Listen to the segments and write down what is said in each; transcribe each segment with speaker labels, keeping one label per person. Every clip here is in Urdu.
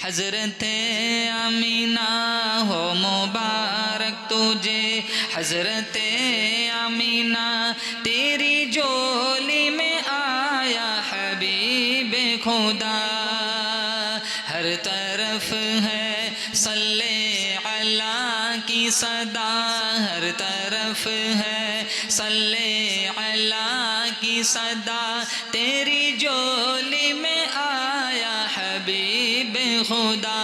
Speaker 1: حضرت آمینہ ہو مبارک تجھے حضرت آمینہ تیری جولی میں آیا حبیب خدا ہر طرف ہے صلی علی کی صدا ہر طرف ہے صلی علی کی صدا تیری جولی میں آیا حبیب خدا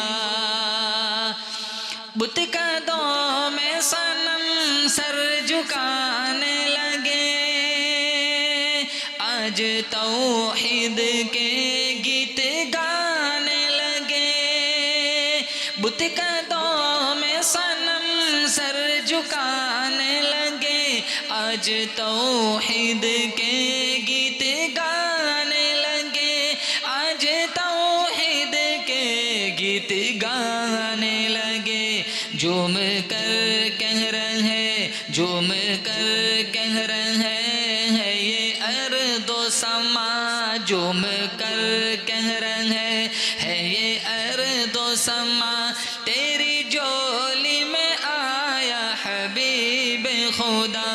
Speaker 1: بت قدوں میں صنم سر جھکانے لگے آج توحید کے گیت گانے لگے بت قدوں میں صنم سر جھکانے لگے آج توحید کے گیت گانے لگے آج توحید کے گیت گانے لگے جھوم کر کہہ رہے جھوم کر کہہ رہے ہیں یہ ارض و سما جھوم کر کہہ رہے ہیں یہ ارض و سما تیری جولی میں آیا حبیب خدا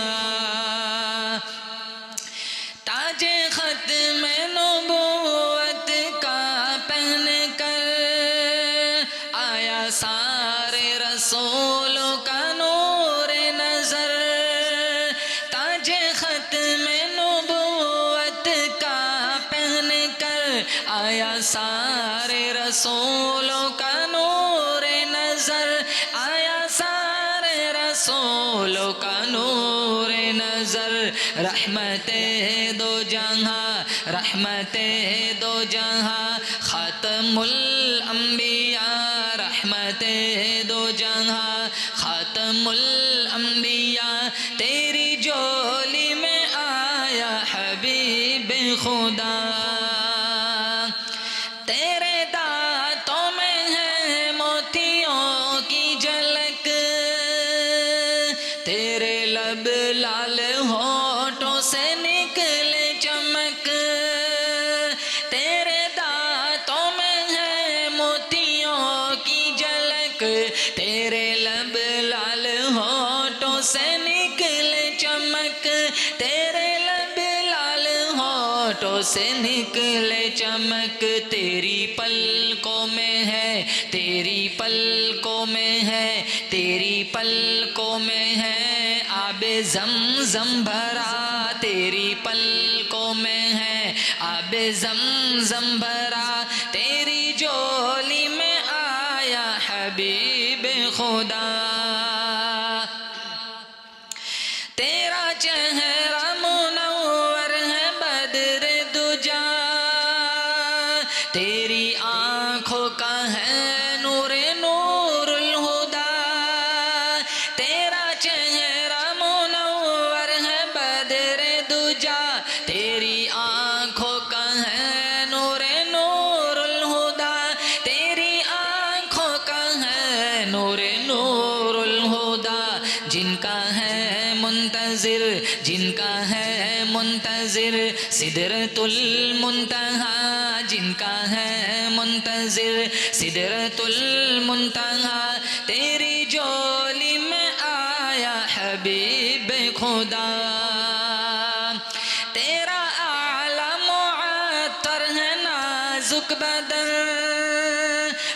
Speaker 1: تاج ختم نبوت کا پہن کر آیا سارے رسولوں کا نور نظر تاج ختم نبوت کا پہن کر آیا سارے رسولوں کا نور نظر آیا سارے رسولوں کا نور نظر رحمت دو جہاں رحمت دو جہاں خاتم الانبیاء رحمت دو جہاں خاتم الانبیاء تیری جولی میں آیا حبیب خدا تیرے دانتوں میں ہے موتیوں کی جھلک تیرے لب لال ہونٹوں سے نکلے چمک تیرے دانتوں میں ہے موتیوں کی جھلک تیرے لب لال ہونٹوں سے نکلے چمک تیرے لب لال ہونٹوں سے نکلے چمک تیری پلکوں میں ہے تیری پلکوں میں ہے تیری پلکوں میں ہے آب زمزم بھرا تیری پلکوں میں ہے آب زمزم بھرا تیری جولی میں آیا حبیب خدا تیرا چہرہ منور ہے بدر دجا تیری آنکھوں کا ہے نور نور الہدا تیرا چہرہ منور ہے بدر دجا تیری آنکھوں کا ہے نور نور الہدا تیری آنکھوں کا ہے نور نور الہدا جن کا ہے منتظر جن کا ہے منتظر سدرۃ المنتہا جن کا ہے منتظر سدرۃ المنتہا تیری جولی میں آیا حبیب خدا تیرا اعلی معطر ہے نازک بدن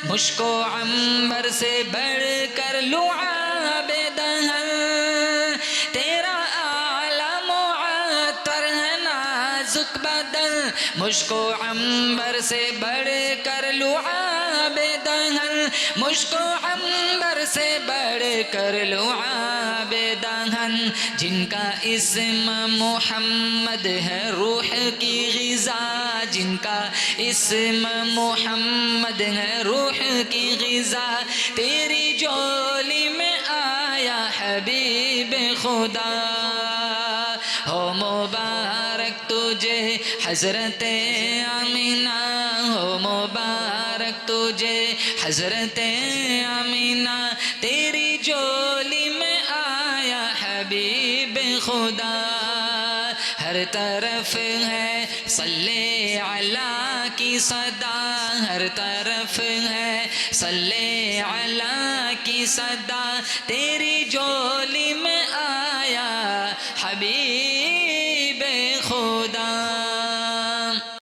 Speaker 1: مشک و عنبر سے بڑھ کر لعاب دہن تیرا اعلی معطر ہے نازک بدن مشک و عنبر سے بڑھ کر لعاب دہن مشک و عنبر سے بڑھ کر لعاب دہن جن کا اسم محمد ہے روح کی غذا جن کا اسم محمد ہے روح کی غذا تیری جولی میں آیا حبیب خدا ہو مبارک تجھے حضرت آمینہ ہو مبارک تجھے حضرت آمینہ تیری جولی میں آیا حبیب خدا ہر طرف ہے صلی علی کی صدا، ہر طرف ہے صلی علی کی صدا، تیری جولی میں آیا حبیب خدا۔